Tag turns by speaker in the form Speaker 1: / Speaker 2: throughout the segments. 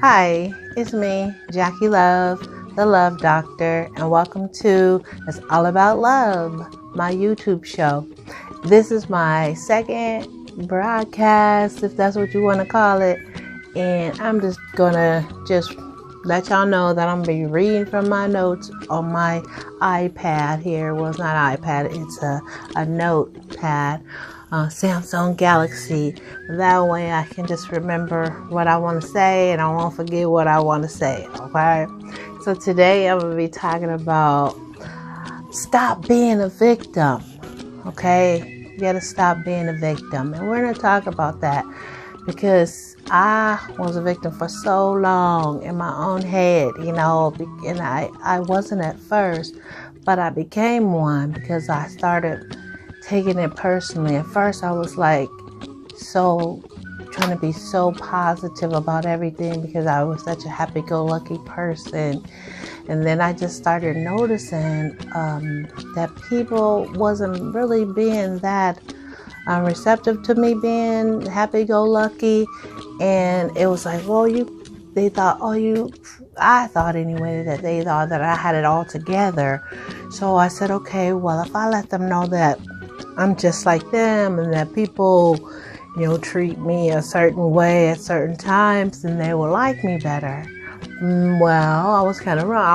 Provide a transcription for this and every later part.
Speaker 1: Hi, it's me, Jackee Love, the Love Doctor, and welcome to It's All About Love, my YouTube show. This is my second broadcast, if that's what you want to call it, and I'm just gonna let y'all know that I'm gonna be reading from my notes on my iPad here. Well, it's not iPad, it's a notepad. Samsung Galaxy. That way I can just remember what I want to say and I won't forget what I want to say, okay? So today I'm going to be talking about stop being a victim, okay? You got to stop being a victim. And we're going to talk about that because I was a victim for so long in my own head, and I wasn't at first, but I became one because I started taking it personally. At first I was like trying to be so positive about everything because I was such a happy-go-lucky person, and then I just started noticing that people wasn't really being that receptive to me being happy-go-lucky, and it was like, I thought anyway that they thought that I had it all together. So I said, okay, well, if I let them know that I'm just like them and that people, treat me a certain way at certain times, then they will like me better. Well, I was kind of wrong.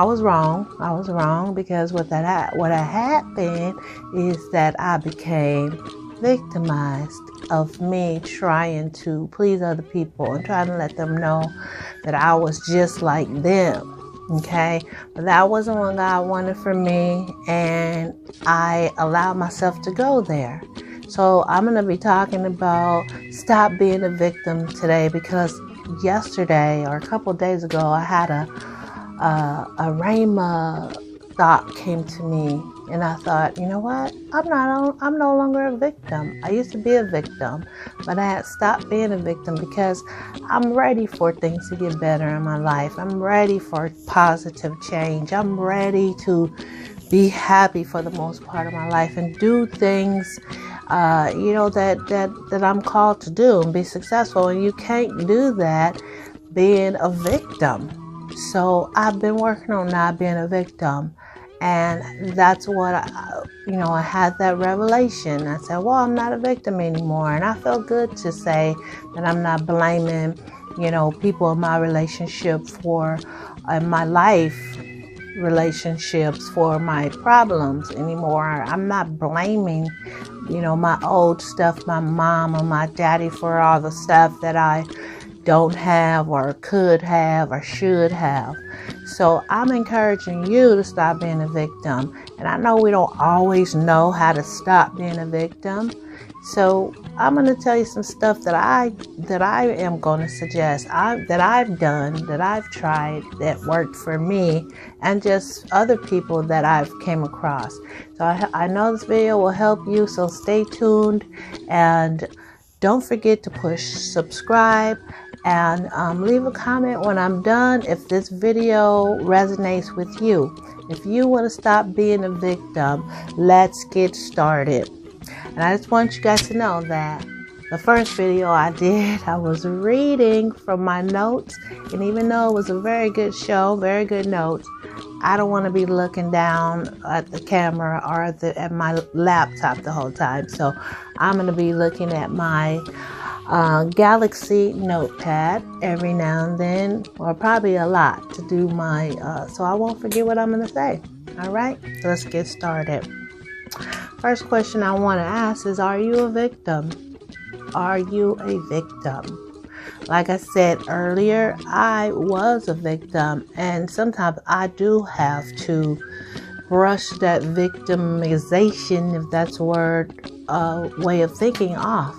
Speaker 1: I was wrong because what had happened is that I became victimized of me trying to please other people and trying to let them know that I was just like them. Okay, but that wasn't what God wanted for me, and I allowed myself to go there. So I'm going to be talking about stop being a victim today, because yesterday or a couple of days ago I had a rhema thought came to me, and I thought, you know what? I'm no longer a victim. I used to be a victim, but I had stopped being a victim because I'm ready for things to get better in my life. I'm ready for positive change. I'm ready to be happy for the most part of my life and do things, that I'm called to do and be successful. And you can't do that being a victim. So I've been working on not being a victim. And that's what I had that revelation. I said, well, I'm not a victim anymore. And I felt good to say that I'm not blaming, people in my relationship my life relationships for my problems anymore. I'm not blaming, my old stuff, my mom or my daddy for all the stuff that I don't have or could have or should have. So I'm encouraging you to stop being a victim. And I know we don't always know how to stop being a victim. So I'm going to tell you some stuff that I am going to suggest that I've done, that I've tried, that worked for me, and just other people that I've came across. So I know this video will help you. So stay tuned and don't forget to push subscribe. And leave a comment when I'm done if this video resonates with you. If you want to stop being a victim, let's get started. And I just want you guys to know that the first video I did, I was reading from my notes. And even though it was a very good show, very good notes, I don't want to be looking down at the camera or at my laptop the whole time. So I'm going to be looking at my Galaxy notepad every now and then, or probably a lot, to do my so I won't forget what I'm going to say. All right, let's get started. First question I want to ask is, are you a victim? Are you a victim? Like I said earlier, I was a victim, and sometimes I do have to brush that victimization, if that's a word, way of thinking off.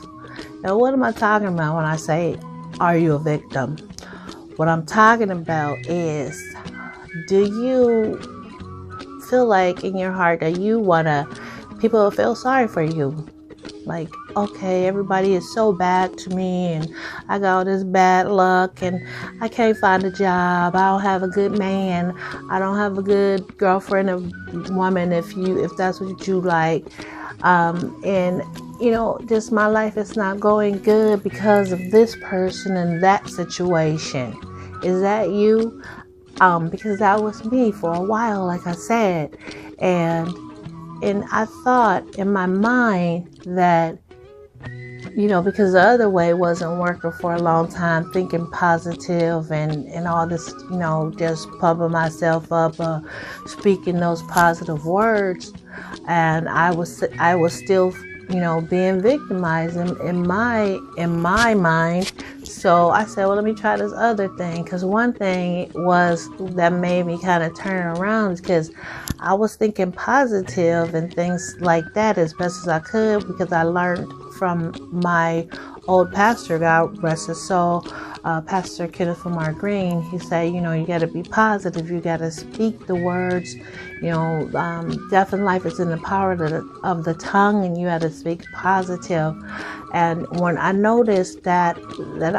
Speaker 1: Now, what am I talking about when I say, are you a victim? What I'm talking about is, do you feel like in your heart that you people feel sorry for you? Like, okay, everybody is so bad to me, and I got all this bad luck, and I can't find a job. I don't have a good man. I don't have a good girlfriend or woman, if that's what you like. And just my life is not going good because of this person and that situation. Is that you? Because that was me for a while, like I said. And I thought in my mind that, because the other way wasn't working for a long time, thinking positive and all this, just pumping myself up, speaking those positive words. And I was still, being victimized in my mind. So I said, well, let me try this other thing. Because one thing was that made me kind of turn around, because I was thinking positive and things like that as best as I could, because I learned from my old pastor, God rest his soul, Pastor Kenneth Lamar Green. He said, you got to be positive. You got to speak the words. Death and life is in the power of the tongue, and you have to speak positive. And when I noticed that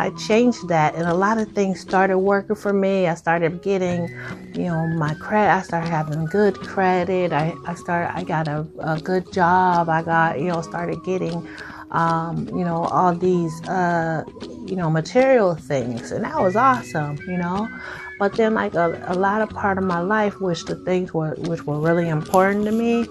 Speaker 1: I changed that, and a lot of things started working for me. I started getting, my credit. I started having good credit. I got a good job. I got, started getting, all these, material things, and that was awesome, But then, like a lot of part of my life, which were really important to me,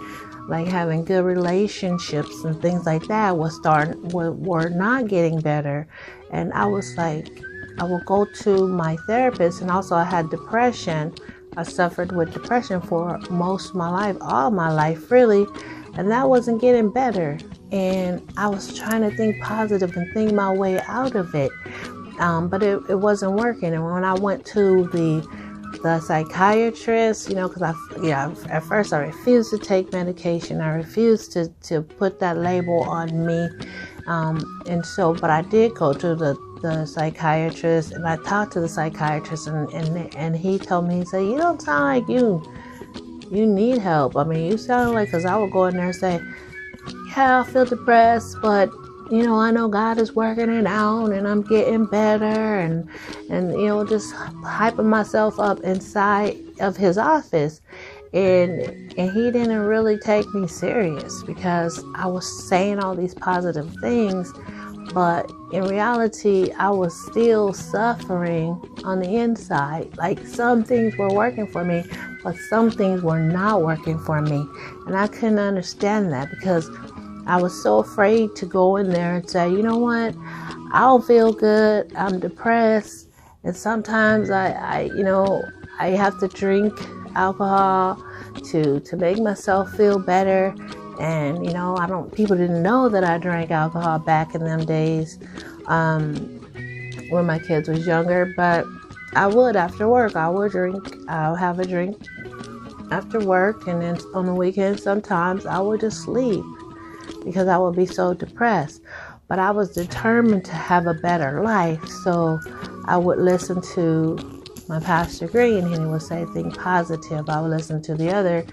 Speaker 1: like having good relationships and things like that, were not getting better. And I was like, I would go to my therapist, and also I had depression. I suffered with depression for most of my life, all my life, really, and that wasn't getting better. And I was trying to think positive and think my way out of it. But it wasn't working. And when I went to the psychiatrist, because at first I refused to take medication. I refused to put that label on me. But I did go to the psychiatrist, and I talked to the psychiatrist, and he told me, he said, you don't sound like you need help. I mean, you sound like, because I would go in there and say, yeah, I feel depressed, but I know God is working it out, and I'm getting better, and just hyping myself up inside of his office. And he didn't really take me serious, because I was saying all these positive things, but in reality, I was still suffering on the inside. Like, some things were working for me, but some things were not working for me. And I couldn't understand that, because I was so afraid to go in there and say, you know what, I don't feel good, I'm depressed, and sometimes I have to drink alcohol to make myself feel better. And people didn't know that I drank alcohol back in them days, when my kids was younger, but I would, after work, I'll have a drink after work, and then on the weekends sometimes I would just sleep, because I would be so depressed. But I was determined to have a better life. So I would listen to my Pastor Green, and he would say, think positive. I would listen to the other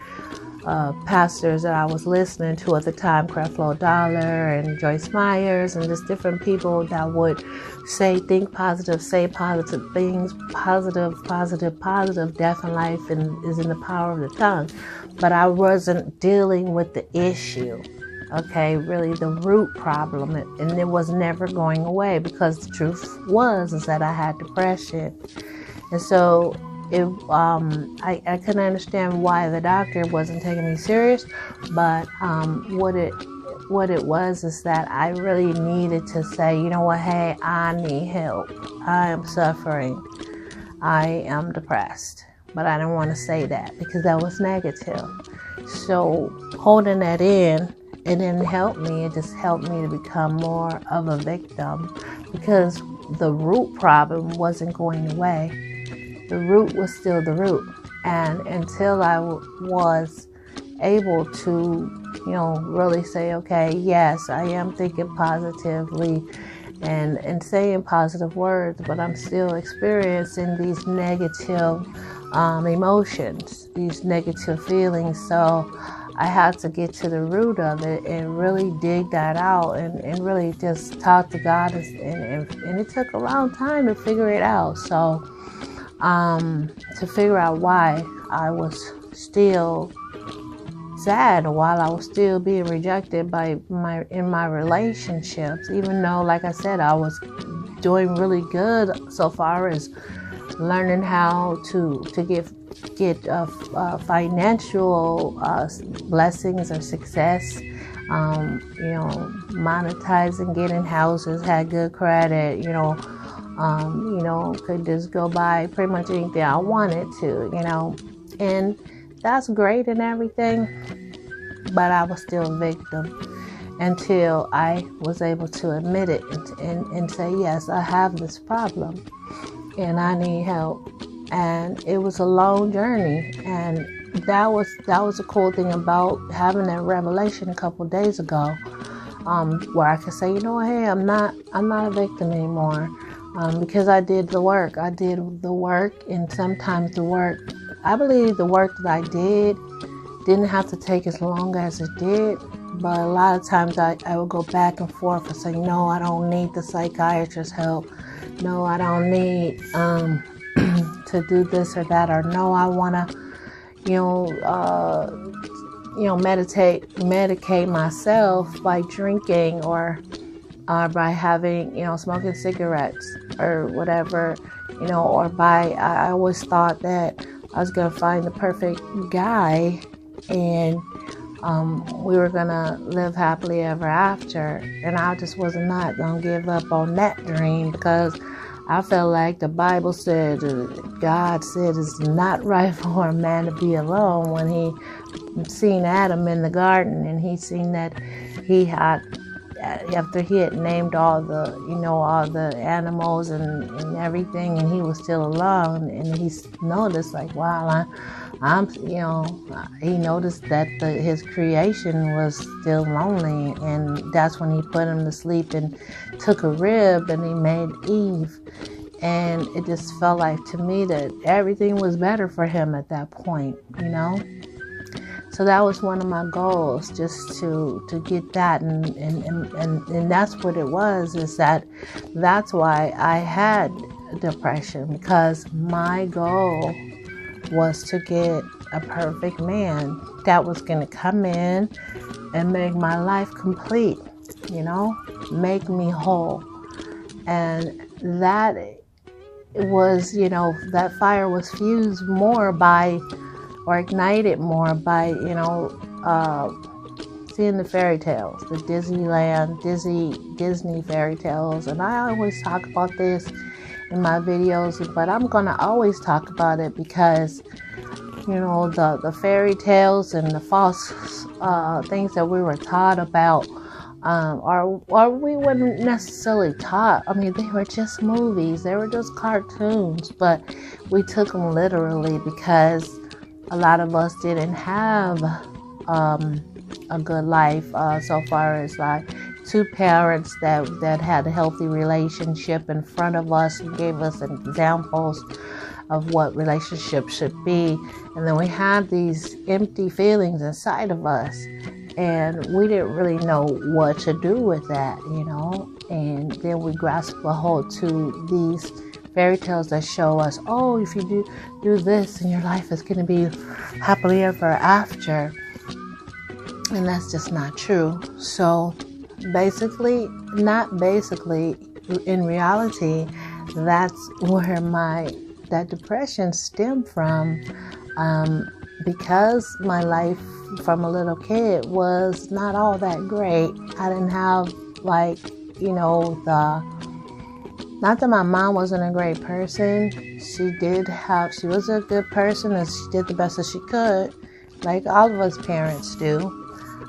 Speaker 1: pastors that I was listening to at the time, Creflo Dollar and Joyce Myers, and just different people that would say, think positive, say positive things, positive. Death and life is in the power of the tongue. But I wasn't dealing with the issue. Okay, really the root problem, and it was never going away, because the truth is that I had depression. And so I couldn't understand why the doctor wasn't taking me serious, but what it was is that I really needed to say, you know what, hey, I need help. I am suffering. I am depressed. But I didn't want to say that, because that was negative. So holding that in, it didn't help me. It just helped me to become more of a victim, because the root problem wasn't going away. The root was still the root. And until I was able to, really say, okay, yes, I am thinking positively and saying positive words, but I'm still experiencing these negative emotions, these negative feelings. So I had to get to the root of it and really dig that out and really just talk to God. And it took a long time to figure it out. So to figure out why I was still sad, while I was still being rejected in my relationships, even though, like I said, I was doing really good so far as learning how to get financial blessings or success. Monetizing, getting houses, had good credit, could just go buy pretty much anything I wanted to, and that's great and everything, but I was still a victim until I was able to admit it and say, yes, I have this problem and I need help. And it was a long journey, and that was a cool thing about having that revelation a couple of days ago, where I could say, hey, I'm not a victim anymore, because I did the work. And sometimes I believe the work that I didn't have to take as long as it did, but a lot of times I would go back and forth and say, no, I don't need the psychiatrist's help. No, I don't need to do this or that, or no, I want to, medicate myself by drinking or by having, smoking cigarettes or whatever, or I always thought that I was going to find the perfect guy and we were going to live happily ever after. And I just was not going to give up on that dream, because I felt like the Bible said, God said it's not right for a man to be alone, when he seen Adam in the garden and he seen that he had, after he had named all the animals and everything, and he was still alone, and he noticed like, wow, he noticed that his creation was still lonely, and that's when he put him to sleep and took a rib and he made Eve. And it just felt like to me that everything was better for him at that point, So that was one of my goals, just to get that, and that's what it was. That's why I had depression, because my goal was to get a perfect man that was going to come in and make my life complete, make me whole. And that was, that fire was fused more by, or ignited more by, seeing the fairy tales, the Disney fairy tales. And I always talk about this in my videos, but I'm going to always talk about it because, the fairy tales and the false things that we were taught about, or we weren't necessarily taught. I mean, they were just movies. They were just cartoons, but we took them literally because a lot of us didn't have a good life, so far as like two parents that had a healthy relationship in front of us and gave us examples of what relationships should be. And then we had these empty feelings inside of us, and we didn't really know what to do with that, and then we grasped a hold to these fairy tales that show us, if you do this, and your life is going to be happily ever after. And that's just not true. So in reality, that's where that depression stemmed from, because my life from a little kid was not all that great. I didn't have not that my mom wasn't a great person. She was a good person, and she did the best that she could, like all of us parents do.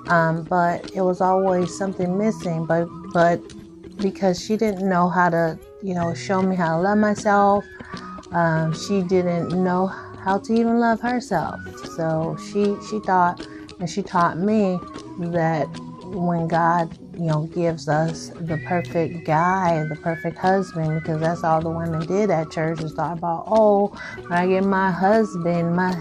Speaker 1: But it was always something missing. But because she didn't know how to, show me how to love myself, she didn't know how to even love herself. So she thought, and she taught me that when God, gives us the perfect guy, the perfect husband, because that's all the women did at church, was thought about, when I get my husband, my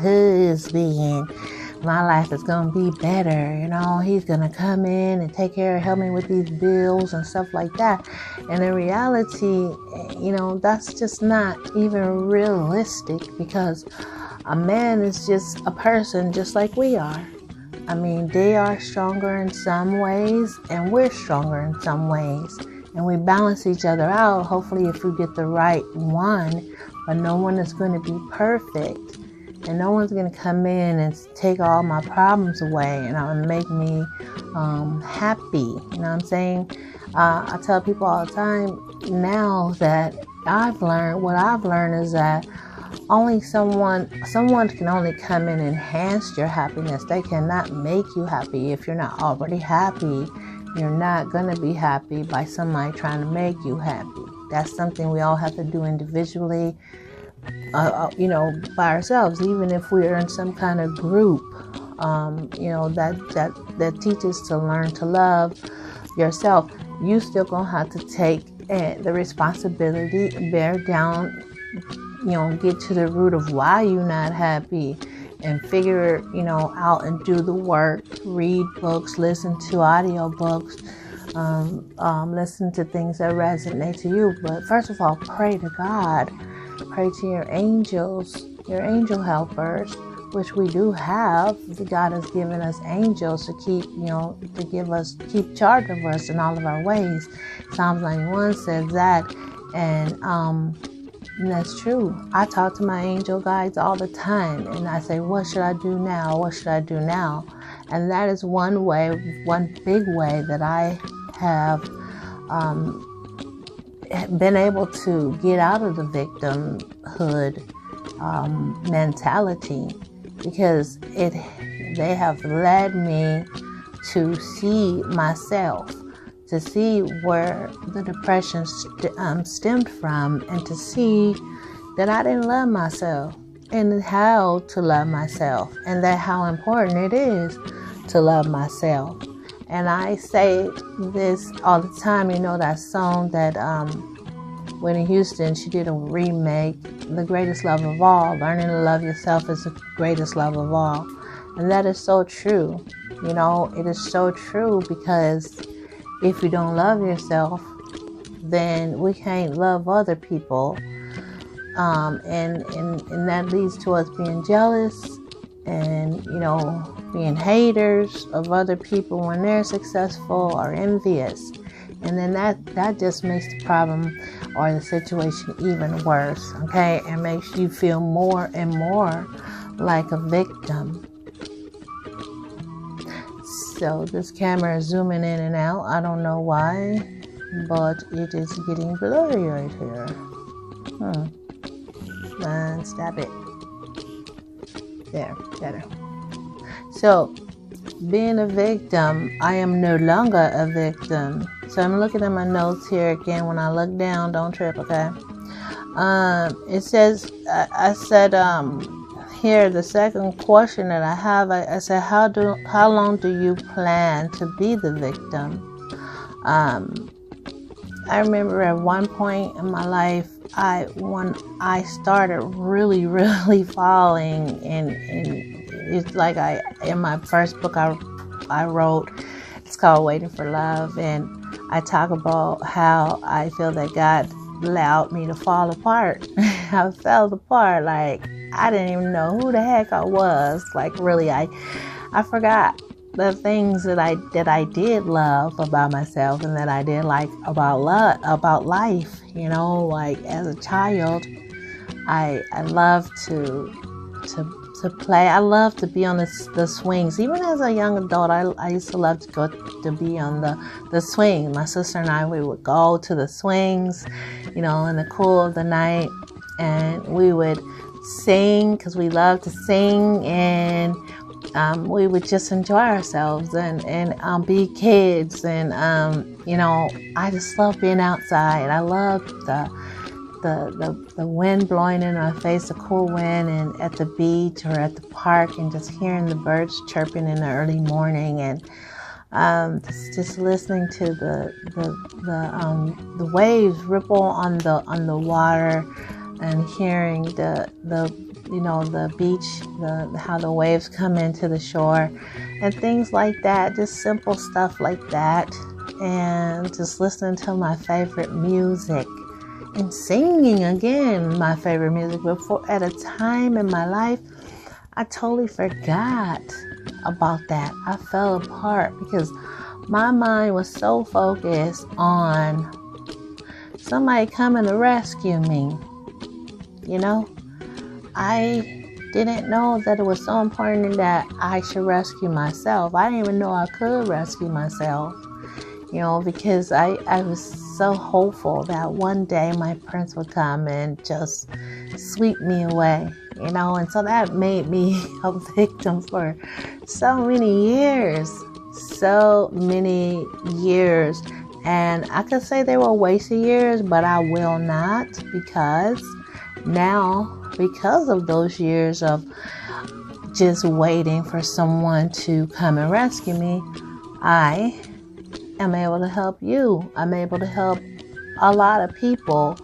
Speaker 1: life is going to be better. He's going to come in and help me with these bills and stuff like that. And in reality, that's just not even realistic, because a man is just a person just like we are. I mean, they are stronger in some ways and we're stronger in some ways. and we balance each other out. Hopefully, if we get the right one, but no one is going to be perfect, and no one's going to come in and take all my problems away and make me happy. You know what I'm saying? I tell people all the time now that what I've learned is that only someone can only come in and enhance your happiness. They cannot make you happy. If you're not already happy, you're not going to be happy by somebody trying to make you happy. That's something we all have to do individually, by ourselves. Even if we're in some kind of group, that teaches to learn to love yourself. You still gonna have to take the responsibility, bear down, get to the root of why you're not happy, and figure out and do the work. Read books, listen to audio books, listen to things that resonate to you. But first of all, pray to God. Pray to your angels, your angel helpers, which we do have. God has given us angels to keep charge of us in all of our ways. Psalms 91 says that, and that's true. I talk to my angel guides all the time, and I say, what should I do now? What should I do now? And that is one big way that I have been able to get out of the victimhood mentality, because they have led me to see myself, to see where the depression stemmed from, and to see that I didn't love myself, and how to love myself, and that how important it is to love myself. And I say this all the time. That song that Whitney Houston, she did a remake, The Greatest Love of All. Learning to love yourself is the greatest love of all. And that is so true. It is so true, because if you don't love yourself, then we can't love other people. And that leads to us being jealous and, being haters of other people when they're successful, or envious. And then that just makes the problem or the situation even worse, okay? It makes you feel more and more like a victim. So this camera is zooming in and out. I don't know why, but it is getting blurry right here. And stop it. There, better. So, being a victim, I am no longer a victim. So I'm looking at my notes here again. When I look down, don't trip, okay? It says, I said, here, the second question that I have, I said, how long do you plan to be the victim? I remember at one point in my life, when I started really, really falling, and it's like in my first book I wrote, it's called Waiting for Love, and I talk about how I feel that God allowed me to fall apart. I fell apart, like I didn't even know who the heck I was. Like really, I forgot the things that I did love about myself, and that I did like about life. Like as a child, I loved to play. I loved to be on the swings. Even as a young adult, I used to love to go to be on the swing. My sister and I, we would go to the swings, in the cool of the night, and we would sing, because we loved to sing, and we would just enjoy ourselves and be kids. And I just love being outside. I love the wind blowing in my face, the cool wind, and at the beach or at the park, and just hearing the birds chirping in the early morning, and just listening to the waves ripple on the water, and hearing the beach, how the waves come into the shore, and things like that. Just simple stuff like that, and just listening to my favorite music. And singing again, my favorite music. But at a time in my life, I totally forgot about that. I fell apart because my mind was so focused on somebody coming to rescue me. You know, I didn't know that it was so important that I should rescue myself. I didn't even know I could rescue myself, you know, because I was so hopeful that one day my prince would come and just sweep me away, you know, and so that made me a victim for so many years. And I could say they were wasted years, but I will not, because now, because of those years of just waiting for someone to come and rescue me, I am able to help you. I'm able to help a lot of people,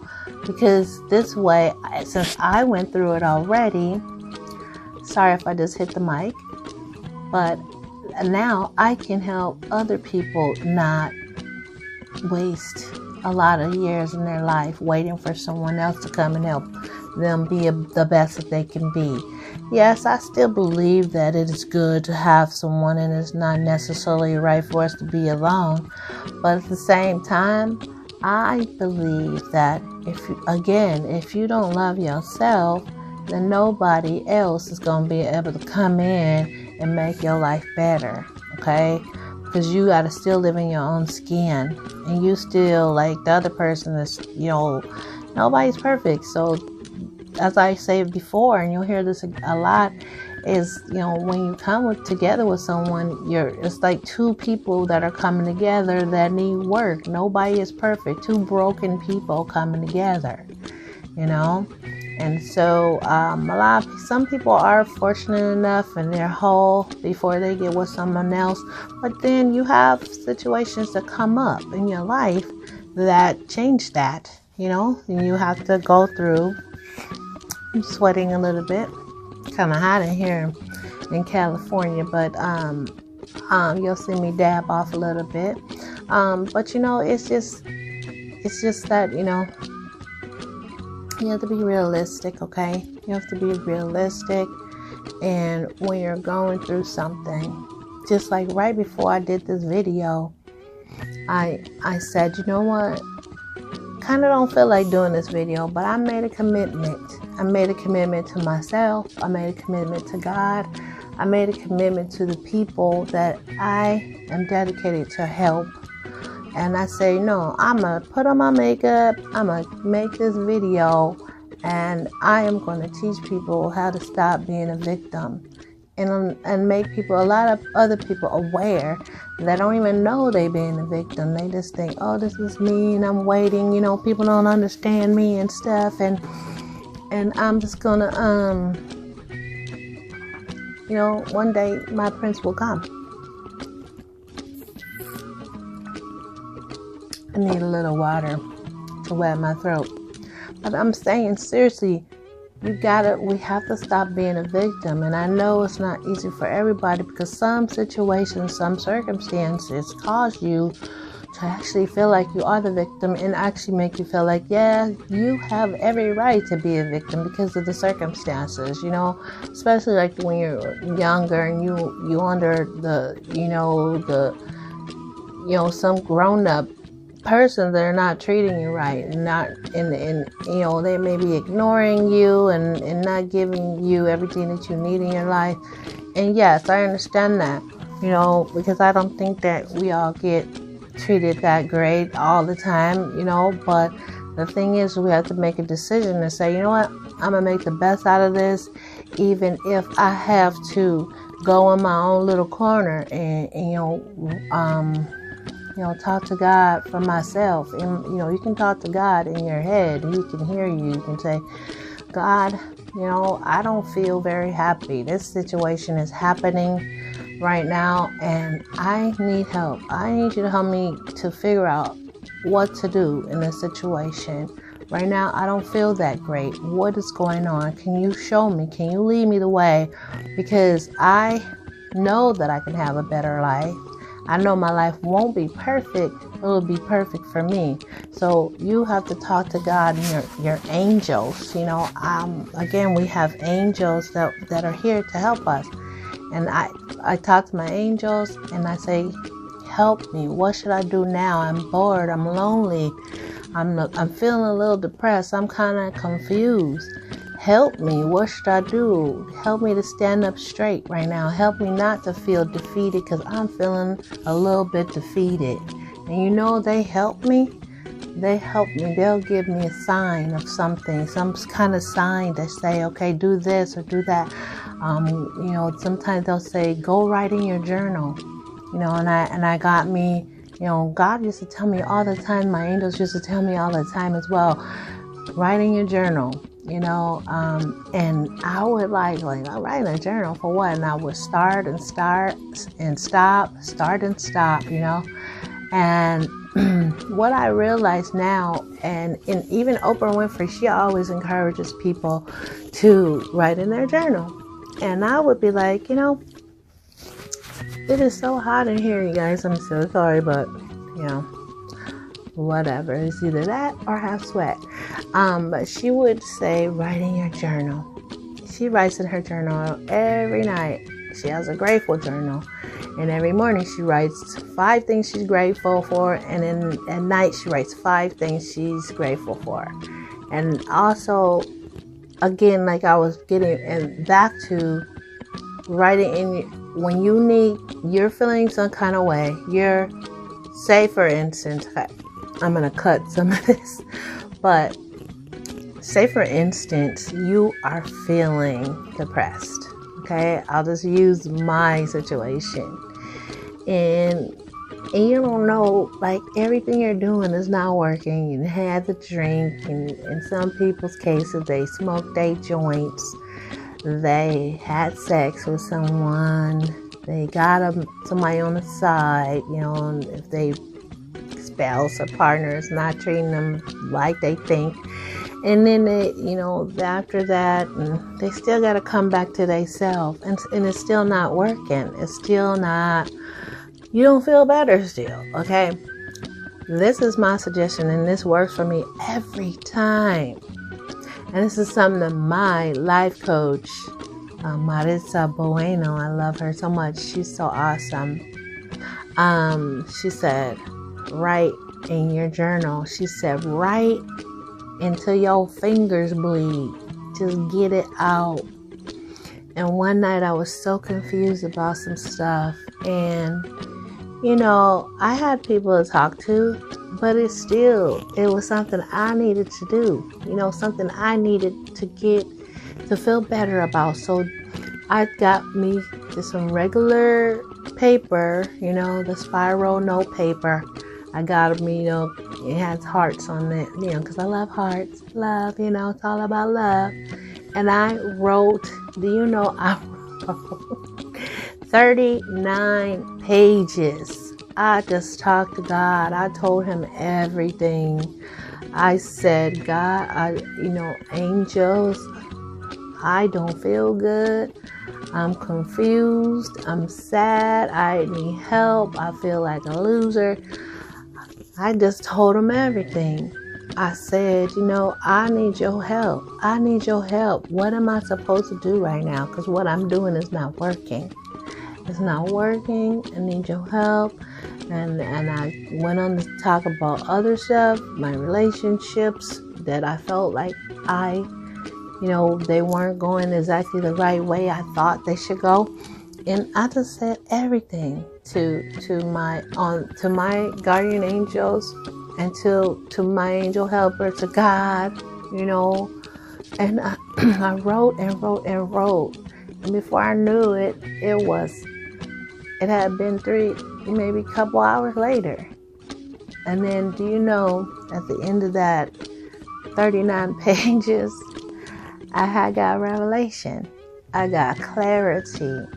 Speaker 1: because this way, since I went through it already, sorry if I just hit the mic, but now I can help other people not waste a lot of years in their life waiting for someone else to come and help them be the best that they can be. Yes, I still believe that it is good to have someone, and it's not necessarily right for us to be alone. But at the same time, I believe that if you don't love yourself, then nobody else is going to be able to come in and make your life better, okay? Because you got to still live in your own skin, and you still, like the other person is, you know, nobody's perfect. So as I say before, and you'll hear this a lot, is, you know, when you come together with someone, it's like two people that are coming together that need work. Nobody is perfect. Two broken people coming together, you know. And so some people are fortunate enough and they're whole before they get with someone else. But then you have situations that come up in your life that change that, you know, and you have to go through. I'm sweating a little bit. Kind of hot in here in California, but you'll see me dab off a little bit. But you know, it's just that, you know, you have to be realistic, okay? You have to be realistic. And when you're going through something, just like right before I did this video, I said, you know what? Kind of don't feel like doing this video, but I made a commitment. I made a commitment to myself. I made a commitment to God. I made a commitment to the people that I am dedicated to help. And I say, no, I'm going to put on my makeup. I'm going to make this video. And I am going to teach people how to stop being a victim. And make people, a lot of other people aware that don't even know they being a victim. They just think, oh, this is me and I'm waiting. You know, people don't understand me and stuff. And I'm just going to, you know, one day my prince will come. I need a little water to wet my throat. But I'm saying, seriously, we have to stop being a victim. And I know it's not easy for everybody, because some situations, some circumstances cause you to actually feel like you are the victim, and actually make you feel like, yeah, you have every right to be a victim because of the circumstances, you know, especially like when you're younger and you under the, you know, some grown up person that are not treating you right, and not and you know, they may be ignoring you and not giving you everything that you need in your life. And yes, I understand that, you know, because I don't think that we all get treated that great all the time, you know. But the thing is, we have to make a decision and say, you know what, I'm gonna make the best out of this, even if I have to go in my own little corner and talk to God for myself. And, you know, you can talk to God in your head, and He can hear you. You can say, God, you know, I don't feel very happy. This situation is happening right now, and I need help. I need you to help me to figure out what to do in this situation. Right now, I don't feel that great. What is going on? Can you show me? Can you lead me the way? Because I know that I can have a better life. I know my life won't be perfect. It will be perfect for me. So you have to talk to God and your angels. You know, again, we have angels that are here to help us. And I talk to my angels and I say, help me. What should I do now? I'm bored. I'm lonely. I'm feeling a little depressed. I'm kind of confused. Help me. What should I do? Help me to stand up straight right now. Help me not to feel defeated, because I'm feeling a little bit defeated. And you know, they help me. They help me. They'll give me a sign of something, some kind of sign that say, okay, do this or do that. You know, sometimes they'll say, go write in your journal. You know, and I got me, you know, God used to tell me all the time, my angels used to tell me all the time as well, write in your journal, you know, and I would like, I'll write in a journal for what? And I would start and stop, start and stop, you know. And what I realize now, and even Oprah Winfrey, she always encourages people to write in their journal. And I would be like, you know, it is so hot in here, you guys. I'm so sorry, but, you know, whatever. It's either that or have sweat. But she would say, write in your journal. She writes in her journal every night. She has a grateful journal. And every morning she writes 5 things she's grateful for. And then at night she writes 5 things she's grateful for. And also, again, like I was getting and back to writing in, when you're feeling some kind of way, say for instance, I'm going to cut some of this, but say for instance, you are feeling depressed. Okay, I'll just use my situation. And you don't know, like, everything you're doing is not working. You had the drink, and in some people's cases, they smoked their joints. They had sex with someone. They got somebody on the side, you know, and if they spouse or partner is not treating them like they think. And then they, you know, after that, and they still got to come back to themselves, and it's still not working. It's still not, you don't feel better still, okay? This is my suggestion, and this works for me every time. And this is something that my life coach, Marissa Bueno, I love her so much. She's so awesome. She said, write in your journal. She said, write until your fingers bleed. Just get it out. And one night I was so confused about some stuff. And, you know, I had people to talk to, but it was something I needed to do. You know, something I needed to feel better about. So I got me just some regular paper, you know, the spiral note paper. I got me, you know, it has hearts on it, you know, because I love hearts. Love, you know, it's all about love. And I wrote, I wrote 39 pages. I just talked to God. I told him everything. I said, God, angels, I don't feel good. I'm confused. I'm sad. I need help. I feel like a loser. I just told him everything. I said, I need your help. I need your help. What am I supposed to do right now? Because what I'm doing is not working. It's not working. I need your help. And I went on to talk about other stuff, my relationships that I felt like they weren't going exactly the right way I thought they should go. And I just said everything to my guardian angels and to my angel helper, to God, and I wrote and wrote and wrote. And before I knew it, it had been maybe a couple hours later. And then, at the end of that 39 pages, I had got revelation. I got clarity.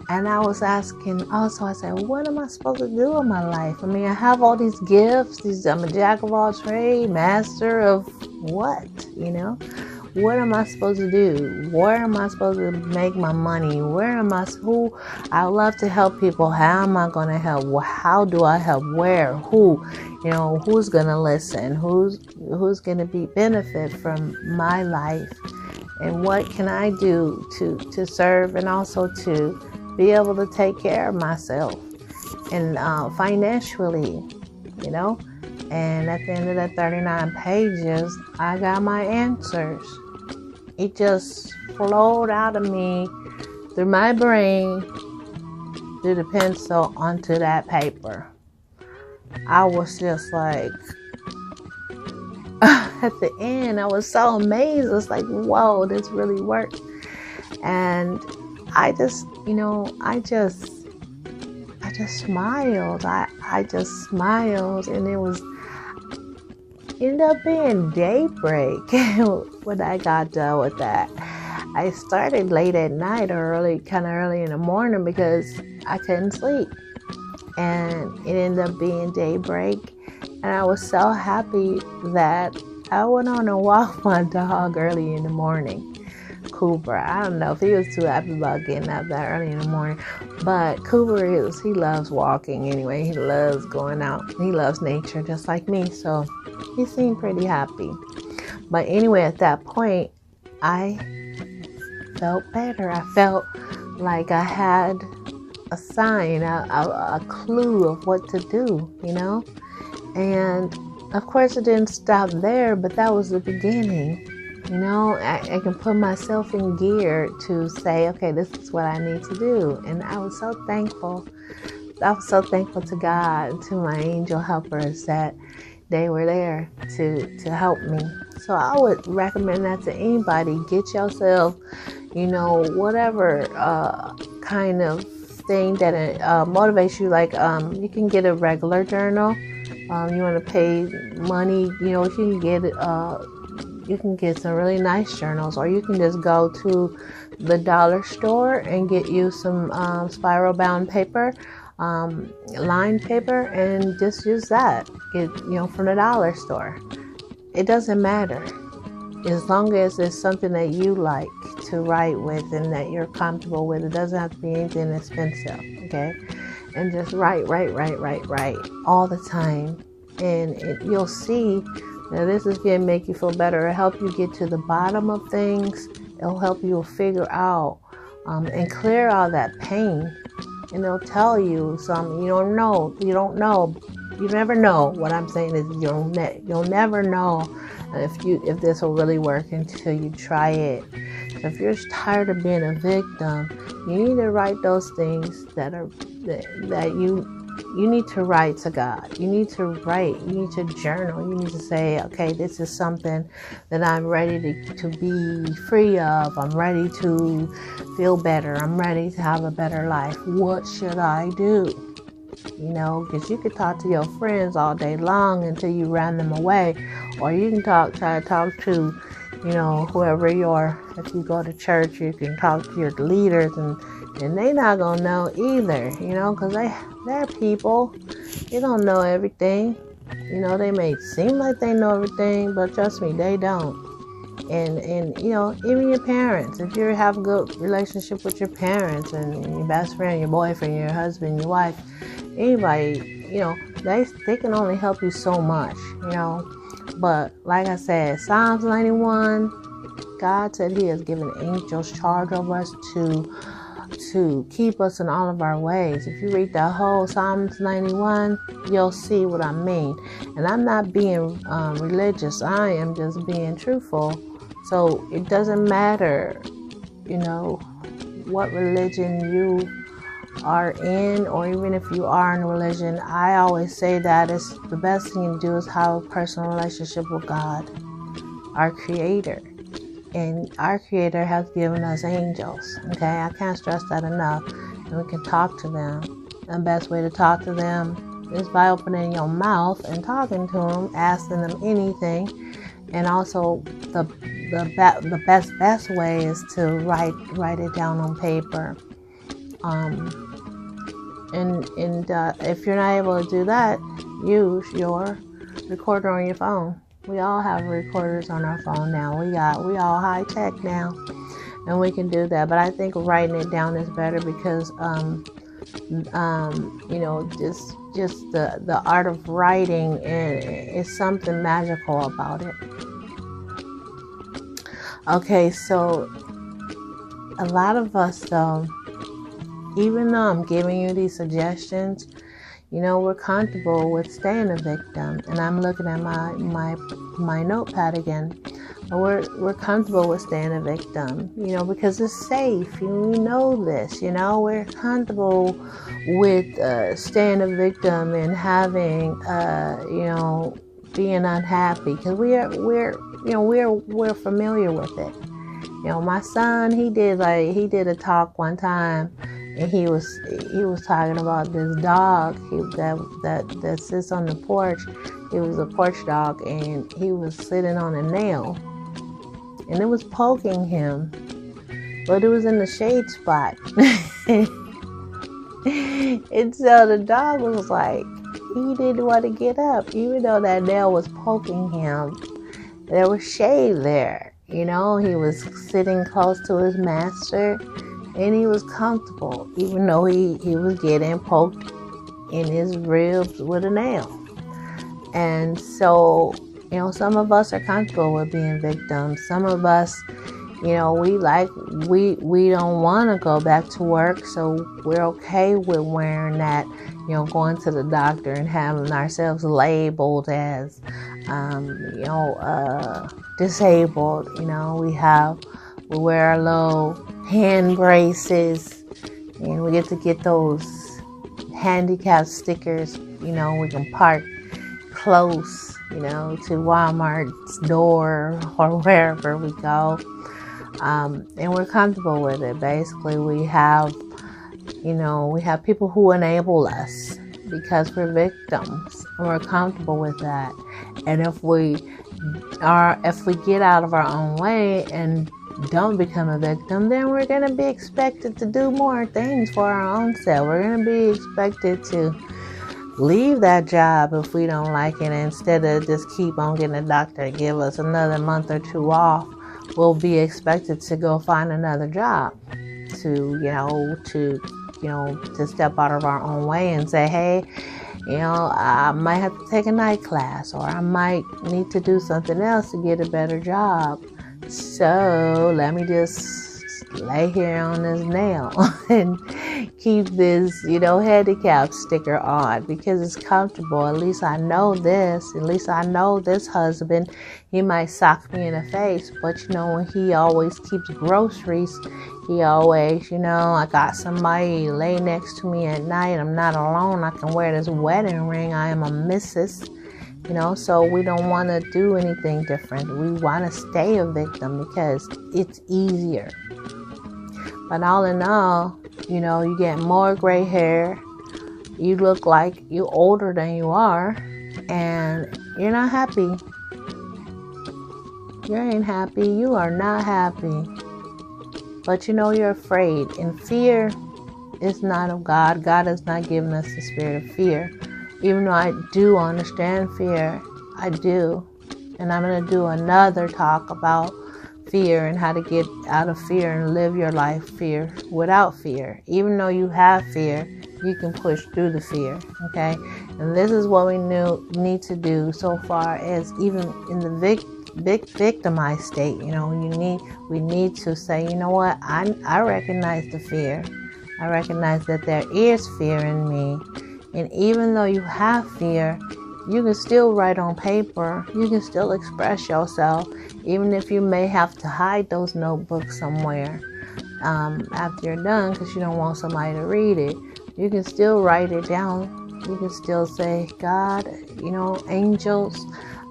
Speaker 1: And I was asking also, I said, what am I supposed to do in my life? I mean, I have all these gifts. I'm a jack of all trades, master of what, What am I supposed to do? Where am I supposed to make my money? I love to help people. How am I going to help? How do I help? Where? Who? Who's going to listen? Who's going to be benefit from my life? And what can I do to serve and also to be able to take care of myself and financially, And at the end of that 39 pages, I got my answers. It just flowed out of me through my brain, through the pencil, onto that paper. I was just like, at the end, I was so amazed. It's like, whoa, this really worked. And I just, I just smiled. I just smiled, and it ended up being daybreak when I got done with that. I started late at night or kind of early in the morning because I couldn't sleep. And it ended up being daybreak. And I was so happy that I went on a walk with my dog early in the morning. Cooper, I don't know if he was too happy about getting up that early in the morning, but Cooper he loves walking anyway. He loves going out. He loves nature just like me, so he seemed pretty happy. But anyway, at that point, I felt better. I felt like I had a sign, a clue of what to do, And of course, it didn't stop there, but that was the beginning. I can put myself in gear to say, okay, this is what I need to do. And I was so thankful. I was so thankful to God, to my angel helpers, that they were there to help me. So I would recommend that to anybody. Get yourself, whatever kind of thing that motivates you. Like you can get a regular journal. You want to pay money, you can get some really nice journals, or you can just go to the dollar store and get you some spiral bound paper, lined paper, and just use that. Get, from the dollar store. It doesn't matter. As long as it's something that you like to write with and that you're comfortable with. It doesn't have to be anything expensive, okay? And just write all the time. And you'll see that this is going to make you feel better. It'll help you get to the bottom of things. It'll help you figure out and clear all that pain. And it'll tell you something you don't know. You never know. What I'm saying is you'll never know if this will really work until you try it. So if you're tired of being a victim, you need to write those things that you need to write to God. You need to write. You need to journal. You need to say, okay, this is something that I'm ready to be free of. I'm ready to feel better. I'm ready to have a better life. What should I do? Because you could talk to your friends all day long until you ran them away. Or you can try to talk to, whoever if you go to church, you can talk to your leaders, and they not going to know either, because they're people. They don't know everything. They may seem like they know everything, but trust me, they don't. And even your parents, if you have a good relationship with your parents and your best friend, your boyfriend, your husband, your wife, anybody, they can only help you so much, But like I said, Psalms 91, God said He has given angels charge over us to keep us in all of our ways. If you read the whole Psalms 91, you'll see what I mean. And I'm not being religious. I am just being truthful. So it doesn't matter, what religion you are in, or even if you are in a religion. I always say that it's the best thing to do is have a personal relationship with God, our Creator. And our Creator has given us angels. Okay, I can't stress that enough. And we can talk to them. The best way to talk to them is by opening your mouth and talking to them, asking them anything. And also, the best way is to write it down on paper. And if you're not able to do that, use your recorder on your phone. We all have recorders on our phone now. We all high tech now, and we can do that. But I think writing it down is better because, just the art of writing is something magical about it. Okay, so a lot of us, though, even though I'm giving you these suggestions, We're comfortable with staying a victim. And I'm looking at my notepad again. We're comfortable with staying a victim, because it's safe. We know this, we're comfortable with staying a victim and having, being unhappy, because we're familiar with it. My son, he did a talk one time, and he was talking about this dog that sits on the porch. He was a porch dog, and he was sitting on a nail, and it was poking him, but it was in the shade spot. And so the dog was like, he didn't want to get up, even though that nail was poking him. There was shade there. He was sitting close to his master, and he was comfortable, even though he was getting poked in his ribs with a nail. And so, some of us are comfortable with being victims. Some of us, we don't want to go back to work, so we're okay with wearing that, going to the doctor and having ourselves labeled as, disabled. We wear our little hand braces, and we get those handicap stickers. We can park close, to Walmart's door or wherever we go. And we're comfortable with it. Basically, we have people who enable us because we're victims, and we're comfortable with that. And if we get out of our own way and don't become a victim, then we're going to be expected to do more things for our own self. We're going to be expected to leave that job if we don't like it. Instead of just keep on getting a doctor to give us another month or two off, we'll be expected to go find another job, to step out of our own way and say, hey, I might have to take a night class, or I might need to do something else to get a better job. So let me just lay here on this nail and keep this, handicap sticker on because it's comfortable. At least I know this. At least I know this husband. He might sock me in the face, but when he always keeps groceries, he always, I got somebody lay next to me at night. I'm not alone. I can wear this wedding ring. I am a missus. So we don't want to do anything different. We want to stay a victim because it's easier. But all in all, you get more gray hair. You look like you're older than you are, and you're not happy. You ain't happy. You are not happy. But you're afraid. And fear is not of God. God has not given us the spirit of fear. Even though I do understand fear, I do. And I'm going to do another talk about fear and how to get out of fear and live your life without fear. Even though you have fear, you can push through the fear, okay? And this is what we need to do so far as even in the victimized state. We need to say, what? I recognize the fear. I recognize that there is fear in me. And even though you have fear, you can still write on paper. You can still express yourself, even if you may have to hide those notebooks somewhere after you're done because you don't want somebody to read it. You can still write it down. You can still say, God, angels,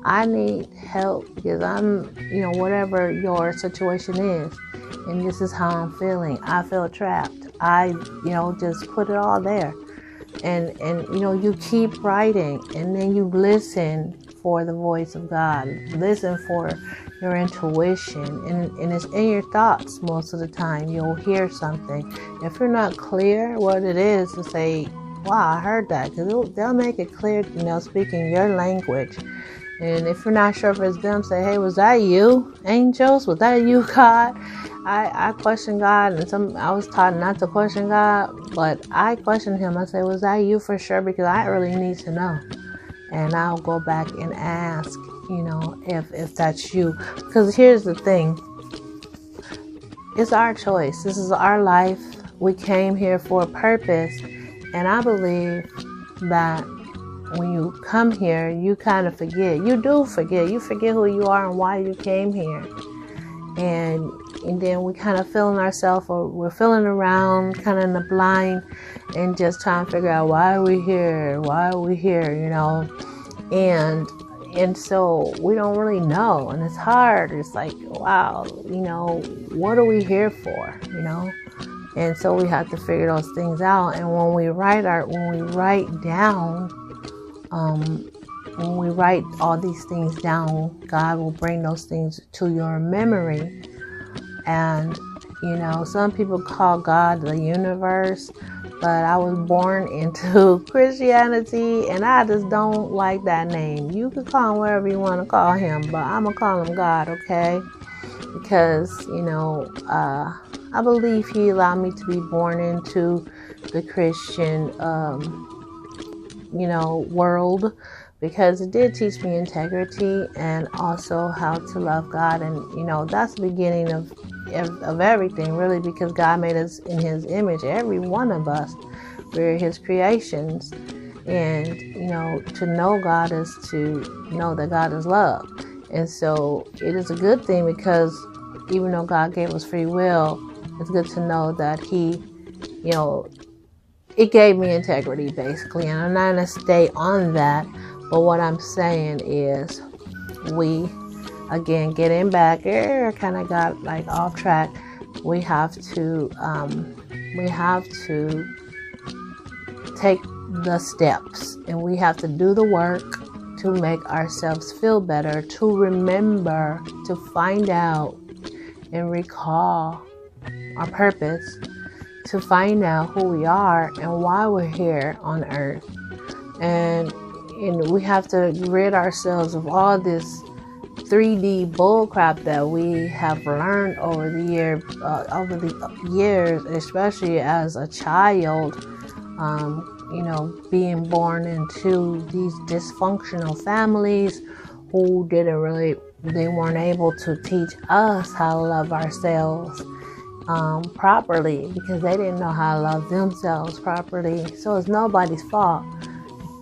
Speaker 1: I need help because I'm, whatever your situation is. And this is how I'm feeling. I feel trapped. I, just put it all there. And you keep writing, and then you listen for the voice of God. Listen for your intuition, and it's in your thoughts most of the time. You'll hear something. If you're not clear what it is, to say, wow, I heard that, because they'll make it clear, speaking your language. And if you're not sure if it's them, say, hey, was that you, angels? Was that you, God? I question God, and I was taught not to question God, but I questioned him. I said, was that you for sure? Because I really need to know. And I'll go back and ask, if that's you. Because here's the thing. It's our choice. This is our life. We came here for a purpose. And I believe that when you come here, you kind of forget. You do forget. You forget who you are and why you came here. And then we kind of feeling ourselves, or we're feeling around kind of in the blind and just trying to figure out why are we here, and so we don't really know, and it's hard. It's like, wow, what are we here for, and so we have to figure those things out. And when we write all these things down, God will bring those things to your memory. And some people call God the universe, but I was born into Christianity, and I just don't like that name. You can call him whatever you want to call him, but I'm gonna call him God, okay? Because I believe He allowed me to be born into the Christian world, because it did teach me integrity and also how to love God. And that's the beginning of everything, really, because God made us in His image. Every one of us, we're His creations. And to know God is to know that God is love. And so it is a good thing, because even though God gave us free will, it's good to know that He it gave me integrity, basically. And I'm not going to stay on that. But what I'm saying is, we, again, getting back, kind of got like off track. We have to take the steps, and we have to do the work to make ourselves feel better, to remember, to find out and recall our purpose, to find out who we are and why we're here on earth. And we have to rid ourselves of all this 3D bullcrap that we have learned over the years, especially as a child, being born into these dysfunctional families who they weren't able to teach us how to love ourselves properly, because they didn't know how to love themselves properly. So it's nobody's fault.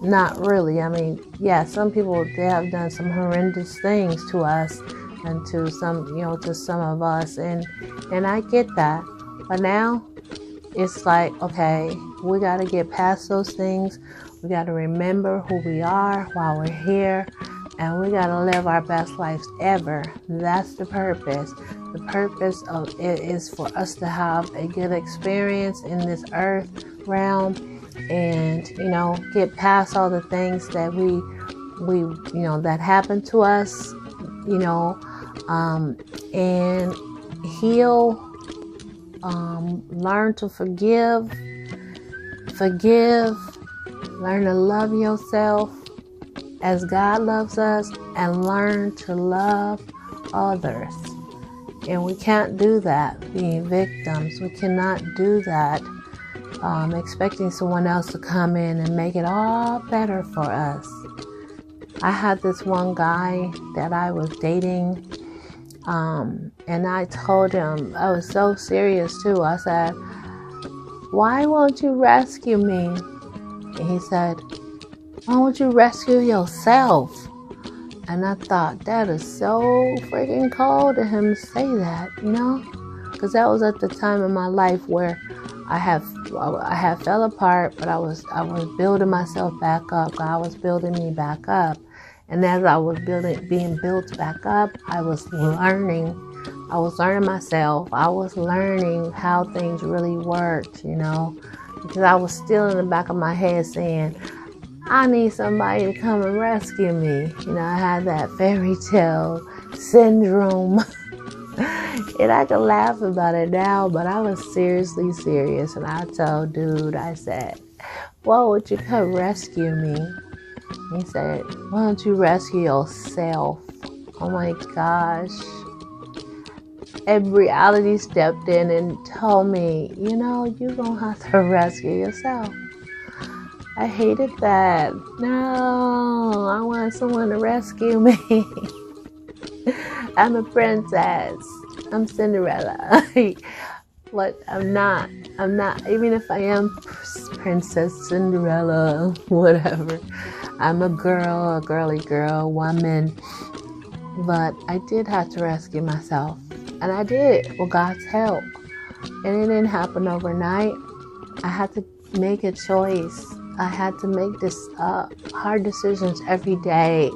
Speaker 1: Not really. I mean, yeah, some people, they have done some horrendous things to us and to some of us, and I get that. But now it's like, okay, we got to get past those things. We got to remember who we are while we're here, and we got to live our best lives ever. That's the purpose. The purpose of it is for us to have a good experience in this earth realm, and get past all the things that we that happened to us, and heal, learn to forgive, learn to love yourself as God loves us, and learn to love others. And we can't do that being victims. We cannot do that expecting someone else to come in and make it all better for us. I had this one guy that I was dating, and I told him, I was so serious too. I said, "Why won't you rescue me?" And he said, "Why won't you rescue yourself?" And I thought, that is so freaking cold of him to say that, because that was at the time in my life where I had fell apart, but I was building myself back up. God was building me back up, and as I was being built back up, I was learning myself. I was learning how things really worked, because I was still in the back of my head saying, I need somebody to come and rescue me. I had that fairy tale syndrome. And I can laugh about it now, but I was seriously serious. And I told dude, I said, "Why would you come rescue me?" He said, "Why don't you rescue yourself?" Oh my gosh. And reality stepped in and told me, you're going to have to rescue yourself. I hated that. No, I want someone to rescue me. I'm a princess. I'm Cinderella. but I'm not. Even if I am Princess Cinderella, whatever. I'm a girl, a girly girl, woman. But I did have to rescue myself. And I did with God's help. And it didn't happen overnight. I had to make a choice. I had to make this hard decisions every day.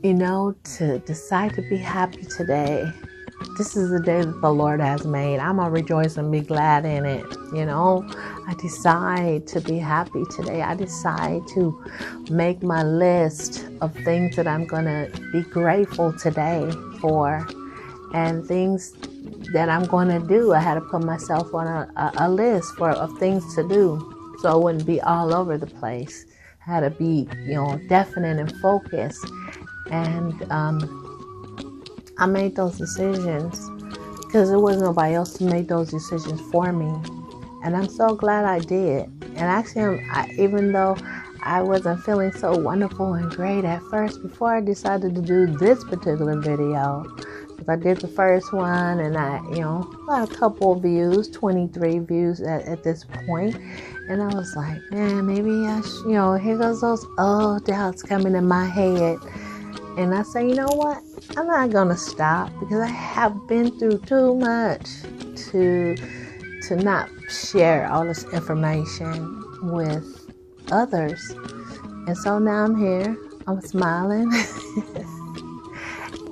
Speaker 1: To decide to be happy today. This is the day that the Lord has made. I'm going to rejoice and be glad in it. I decide to be happy today. I decide to make my list of things that I'm going to be grateful today for and things that I'm going to do. I had to put myself on a list of things to do so I wouldn't be all over the place. I had to be, definite and focused. And I made those decisions because there was nobody else to make those decisions for me. And I'm so glad I did. And actually, even though I wasn't feeling so wonderful and great at first, before I decided to do this particular video, because I did the first one and I got a couple of views, 23 views at this point. And I was like, man, maybe I should, here goes those old doubts coming in my head. And I say, you know what? I'm not going to stop because I have been through too much to not share all this information with others. And so now I'm here. I'm smiling.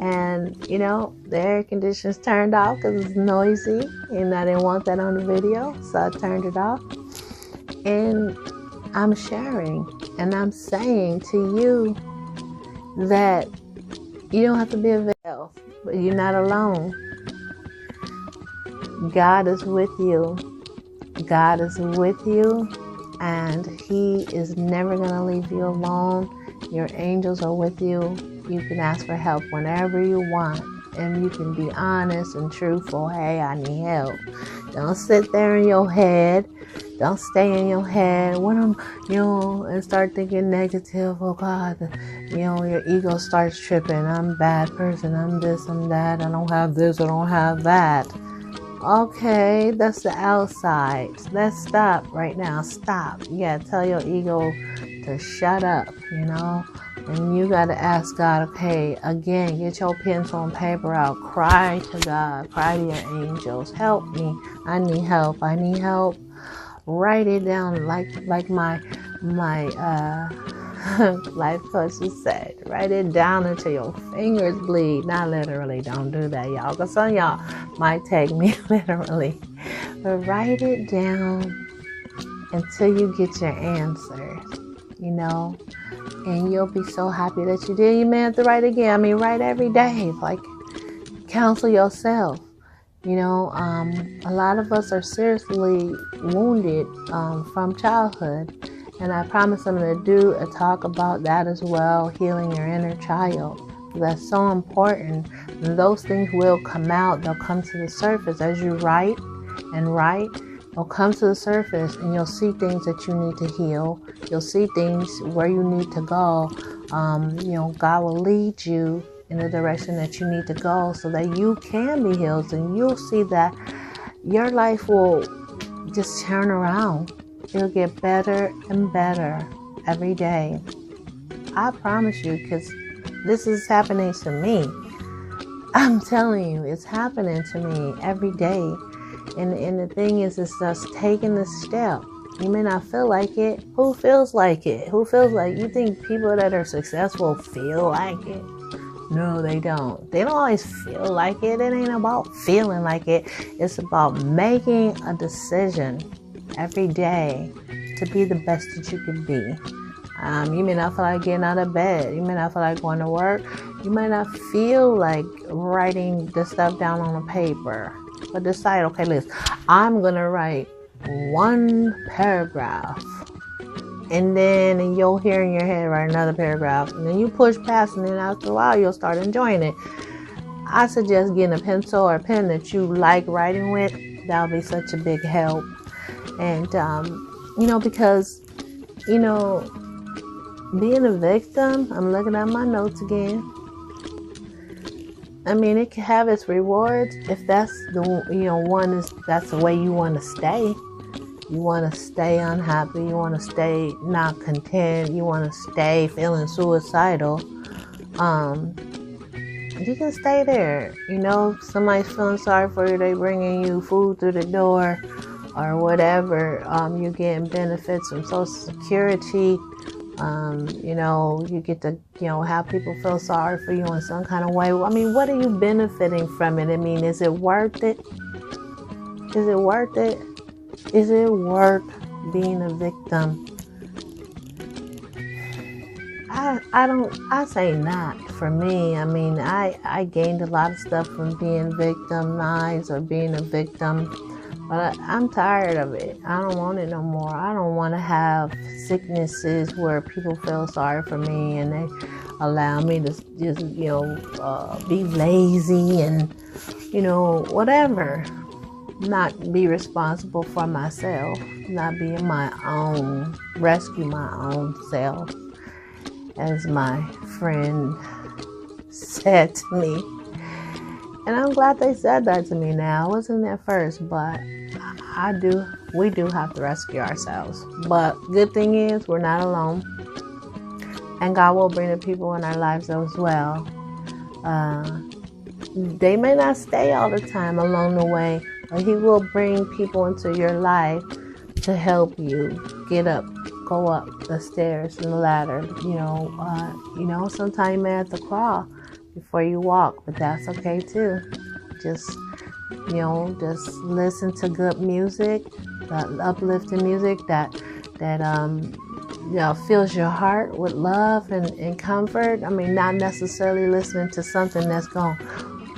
Speaker 1: And, the air conditioner's turned off because it's noisy. And I didn't want that on the video. So I turned it off. And I'm sharing. And I'm saying to you that you don't have to be a victim, but you're not alone. God is with you. God is with you, and He is never going to leave you alone. Your angels are with you. You can ask for help whenever you want, and you can be honest and truthful. Hey, I need help. Don't sit there in your head. Don't stay in your head. And start thinking negative. Oh God, your ego starts tripping. I'm a bad person. I'm this, I'm that. I don't have this, I don't have that. Okay, that's the outside. Let's stop right now. Stop. You gotta tell your ego to shut up, And you gotta ask God, okay, again, get your pencil and paper out. Cry to God. Cry to your angels. Help me. I need help. I need help. Write it down like my life coach said. Write it down until your fingers bleed. Not literally. Don't do that, y'all. Because some of y'all might take me literally. But write it down until you get your answers, And you'll be so happy that you did. You may have to write again. Write every day. Like, counsel yourself. A lot of us are seriously wounded from childhood. And I promise I'm going to do a talk about that as well, healing your inner child. That's so important. And those things will come out. They'll come to the surface as you write and write. They'll come to the surface and you'll see things that you need to heal. You'll see things where you need to go. God will lead you in the direction that you need to go so that you can be healed. And you'll see that your life will just turn around. It'll get better and better every day. I promise you, because this is happening to me. I'm telling you, it's happening to me every day. And the thing is, it's just taking the step. You may not feel like it. Who feels like it? You think people that are successful feel like it? No, they don't. They don't always feel like it. It ain't about feeling like it. It's about making a decision every day to be the best that you can be. You may not feel like getting out of bed. You may not feel like going to work. You might not feel like writing the stuff down on a paper. But decide, okay, listen, I'm going to write one paragraph. And then you'll hear in your head write another paragraph. And then you push past, and then after a while, you'll start enjoying it. I suggest getting a pencil or a pen that you like writing with. That'll be such a big help. And, because, being a victim, I'm looking at my notes again. I mean, it can have its rewards if that's the that's the way you want to stay. You want to stay unhappy. You want to stay not content. You want to stay feeling suicidal. You can stay there. Somebody's feeling sorry for you. They bringing you food through the door or whatever. You're getting benefits from Social Security. You get to, have people feel sorry for you in some kind of way. I mean, what are you benefiting from it? I mean, is it worth it? Is it worth it? Is it worth being a victim? I say not for me. I mean, I gained a lot of stuff from being victimized or being a victim, but I'm tired of it. I don't want it no more. I don't want to have sicknesses where people feel sorry for me and they allow me to just, be lazy and, whatever. Not be responsible for myself, not be rescue my own self, as my friend said to me. And I'm glad they said that to me now. I wasn't at first, but we do have to rescue ourselves. But good thing is we're not alone. And God will bring the people in our lives as well. They may not stay all the time along the way, but He will bring people into your life to help you go up the stairs and the ladder. Sometimes you may have to crawl before you walk, but that's okay too. Just listen to good music, that uplifting music that fills your heart with love and comfort. I mean, not necessarily listening to something that's going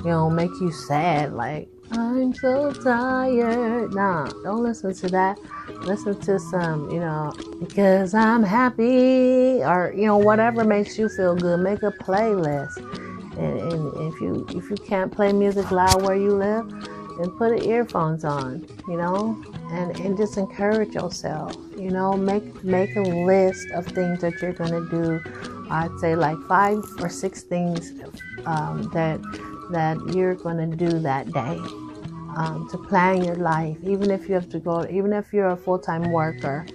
Speaker 1: to make you sad, like, I'm so tired. Nah, don't listen to that. Listen to some, because I'm happy, or, whatever makes you feel good. Make a playlist. And if you can't play music loud where you live, then put earphones on, and just encourage yourself, make a list of things that you're going to do. I'd say like 5 or 6 things that you're going to do that day, to plan your life. Even if you're a full-time worker,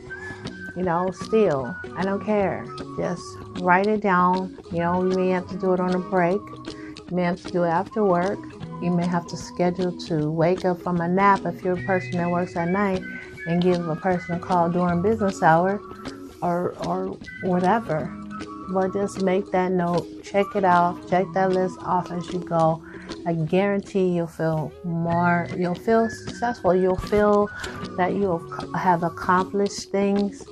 Speaker 1: still, I don't care. Just write it down. You may have to do it on a break. You may have to do it after work. You may have to schedule to wake up from a nap if you're a person that works at night and give a person a call during business hour or whatever. But just make that note, check it off, check that list off as you go. I guarantee you'll feel successful. You'll feel that you have accomplished things.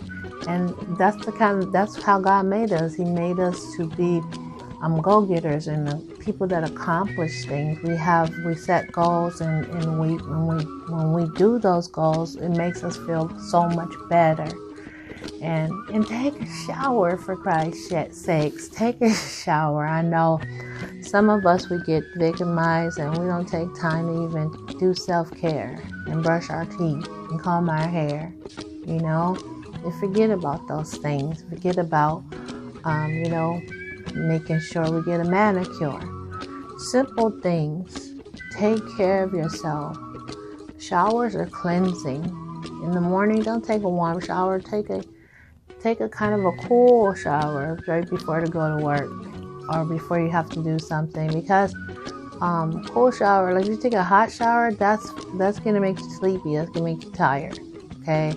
Speaker 1: And that's how God made us. He made us to be go-getters and people that accomplish things. We set goals, and when we do those goals, it makes us feel so much better. And take a shower, for Christ's sakes. Take a shower. I know some of us, we get victimized and we don't take time to even do self-care and brush our teeth and comb our hair, and forget about those things. Forget about, making sure we get a manicure. Simple things. Take care of yourself. Showers are cleansing. In the morning, don't take a warm shower. Take a kind of a cool shower right before to go to work or before you have to do something, because cool shower, like if you take a hot shower, that's gonna make you sleepy. That's gonna make you tired. Okay,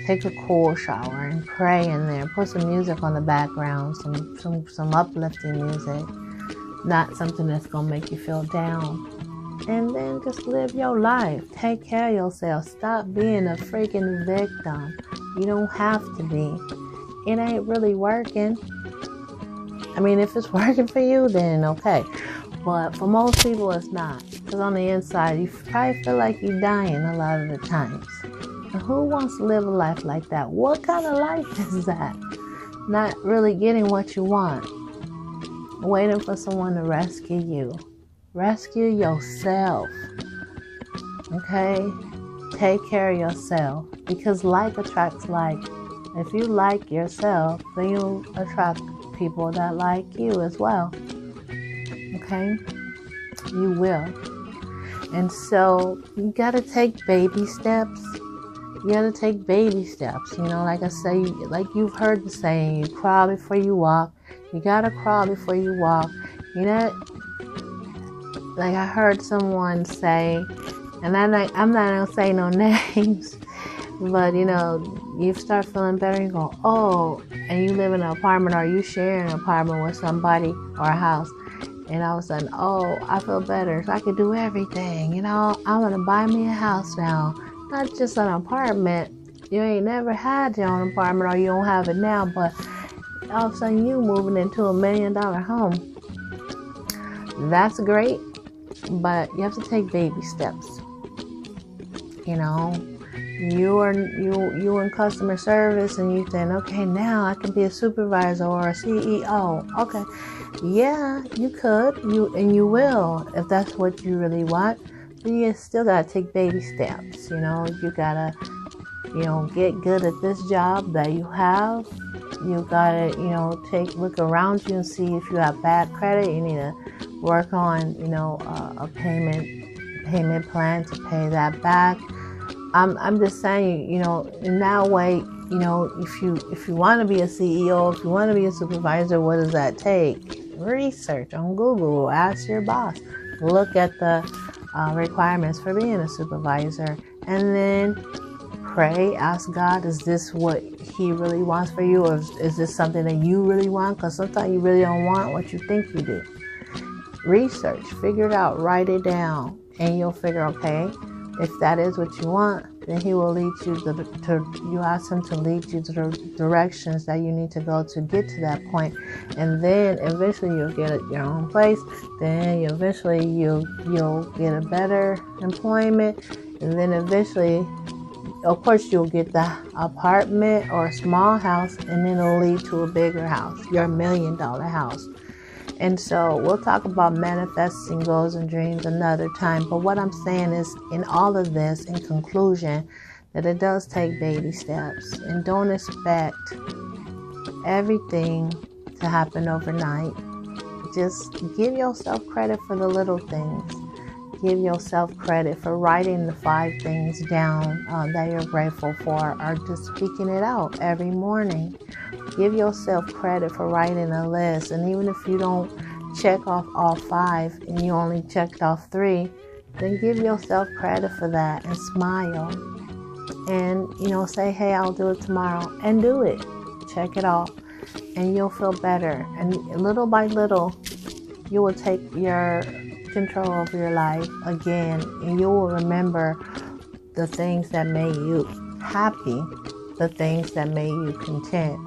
Speaker 1: take a cool shower and pray in there. Put some music on the background, some uplifting music, not something that's gonna make you feel down. And then just live your life. Take care of yourself. Stop being a freaking victim. You don't have to be. It ain't really working. I mean, if it's working for you, then okay. But for most people, it's not. Because on the inside, you probably feel like you're dying a lot of the times. And who wants to live a life like that? What kind of life is that? Not really getting what you want. Waiting for someone to rescue you. Rescue yourself. Okay? Take care of yourself. Because like attracts like. If you like yourself, then you'll attract people that like you as well. Okay? You will. And so you got to take baby steps. You got to take baby steps. You know, like I say, like you've heard the saying, you crawl before you walk. You got to crawl before you walk. You know, like I heard someone say, and I'm not going to say no names, but you know, you start feeling better, you go, oh, and you live in an apartment or you share an apartment with somebody or a house, and all of a sudden, oh, I feel better, so I can do everything, you know, I'm going to buy me a house now, not just an apartment. You ain't never had your own apartment or you don't have it now, but all of a sudden you moving into $1 million home. That's great, but you have to take baby steps. You know, you in customer service and you think, okay, now I can be a supervisor or a CEO. Okay, yeah, you could, you will, if that's what you really want. But you still gotta take baby steps. You know, you gotta, you know, get good at this job that you have. You gotta, you know, look around you and see if you have bad credit. You need to work on, you know, a payment plan to pay that back. I'm just saying, you know, in that way, you know, if you want to be a CEO, if you want to be a supervisor, what does that take? Research on Google, ask your boss, look at the requirements for being a supervisor, and then pray, ask God, is this what He really wants for you, or is this something that you really want? Because sometimes you really don't want what you think you do. Research, figure it out, write it down, and you'll figure, okay, if that is what you want, then He will lead you you ask Him to lead you to the directions that you need to go to get to that point. And then eventually you'll get your own place. Then eventually you'll get a better employment. And then eventually, of course, you'll get the apartment or a small house, and then it'll lead to a bigger house, your $1 million house. And so we'll talk about manifesting goals and dreams another time. But what I'm saying is, in all of this, in conclusion, that it does take baby steps. And don't expect everything to happen overnight. Just give yourself credit for the little things. Give yourself credit for writing the 5 things down that you're grateful for, or just speaking it out every morning. Give yourself credit for writing a list. And even if you don't check off all 5 and you only checked off 3, then give yourself credit for that and smile. And, you know, say, hey, I'll do it tomorrow, and do it. Check it off and you'll feel better. And little by little, you will take your control over your life again, and you will remember the things that made you happy, the things that made you content.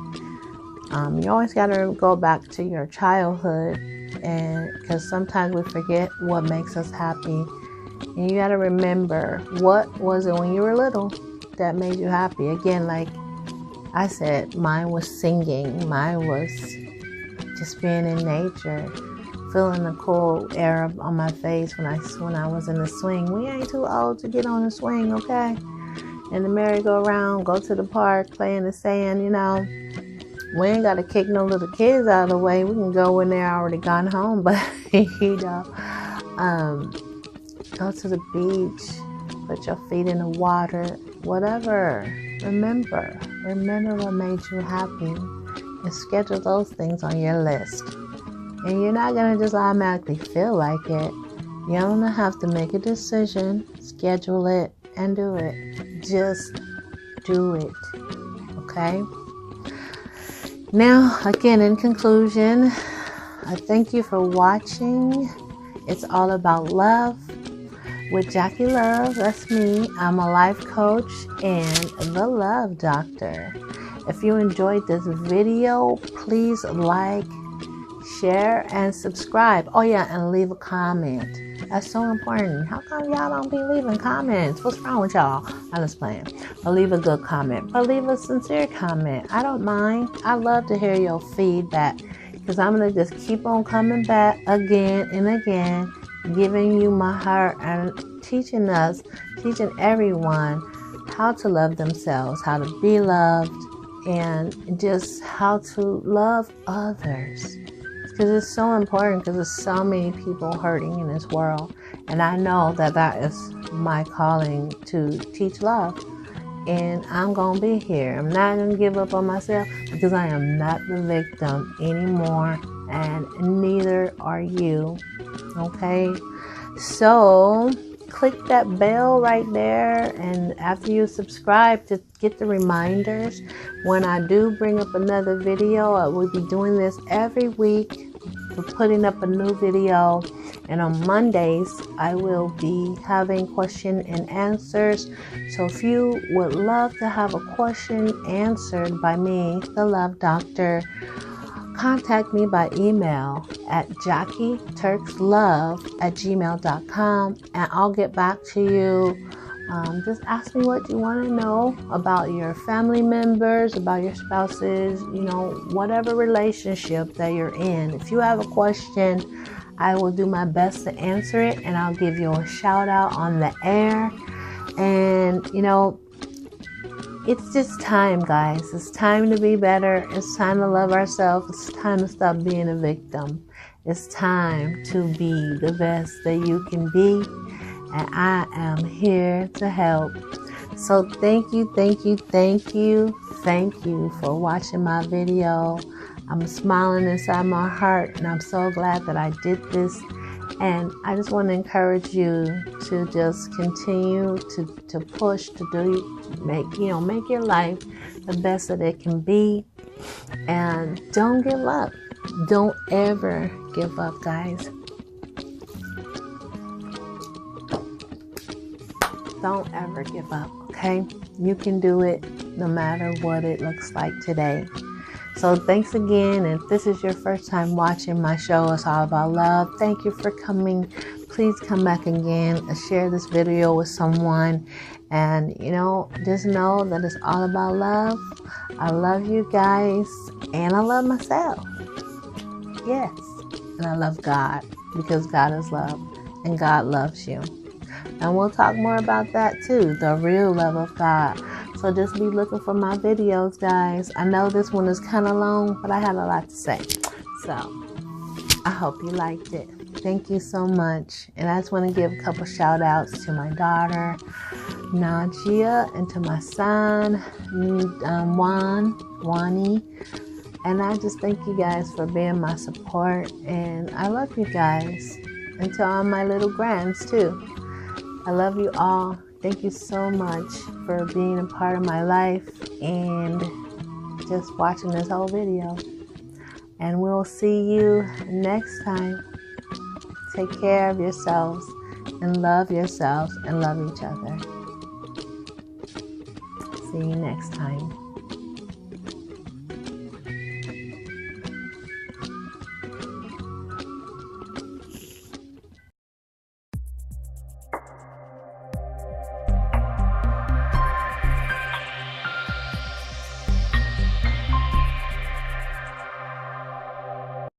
Speaker 1: You always got to go back to your childhood, and because sometimes we forget what makes us happy, and you got to remember, what was it when you were little that made you happy? Again, like I said, mine was singing, mine was just being in nature, feeling the cool air on my face when I was in the swing. We ain't too old to get on the swing, okay? And the merry-go-round, go to the park, play in the sand, you know. We ain't got to kick no little kids out of the way. We can go when they're already gone home, but, you know, go to the beach, put your feet in the water, whatever. Remember what made you happy, and schedule those things on your list. And you're not going to just automatically feel like it. You don't have to make a decision, schedule it, and do it. Just do it. Okay? Now, again, in conclusion, I thank you for watching. It's all about love with Jackee Love. That's me. I'm a life coach and the love doctor. If you enjoyed this video, please like, share, and subscribe. Oh yeah, and leave a comment. That's so important. How come y'all don't be leaving comments? What's wrong with y'all? I'm just playing. But leave a good comment. But leave a sincere comment. I don't mind. I love to hear your feedback, because I'm going to just keep on coming back again and again, giving you my heart and teaching everyone how to love themselves, how to be loved, and just how to love others. because it's so important, because there's so many people hurting in this world. And I know that that is my calling, to teach love. And I'm going to be here. I'm not going to give up on myself, because I am not the victim anymore. And neither are you. Okay? So click that bell right there. And after you subscribe, to get the reminders when I do bring up another video. I will be doing this every week. For putting up a new video, and on Mondays I will be having question and answers. So if you would love to have a question answered by me, the Love Doctor, contact me by email at JackieTurksLove@gmail.com, and I'll get back to you. Just ask me what you want to know about your family members, about your spouses, whatever relationship that you're in. If you have a question, I will do my best to answer it, and I'll give you a shout out on the air. And, it's just time, guys. It's time to be better. It's time to love ourselves. It's time to stop being a victim. It's time to be the best that you can be. And I am here to help. So thank you for watching my video. I'm smiling inside my heart, and I'm so glad that I did this. And I just want to encourage you to just continue to push, make your life the best that it can be. And don't give up. Don't ever give up, guys. Don't ever give up, okay? You can do it no matter what it looks like today. So thanks again. And if this is your first time watching my show, It's All About Love, thank you for coming. Please come back again and share this video with someone. And, just know that it's all about love. I love you guys, and I love myself. Yes. And I love God, because God is love, and God loves you. And we'll talk more about that too, the real love of God. So just be looking for my videos, guys. I know this one is kind of long, but I had a lot to say. So I hope you liked it. Thank you so much. And I just want to give a couple shout outs to my daughter, Najia, and to my son, Wani. And I just thank you guys for being my support. And I love you guys. And to all my little grands too. I love you all. Thank you so much for being a part of my life and just watching this whole video. And we'll see you next time. Take care of yourselves and love yourselves and love each other. See you next time.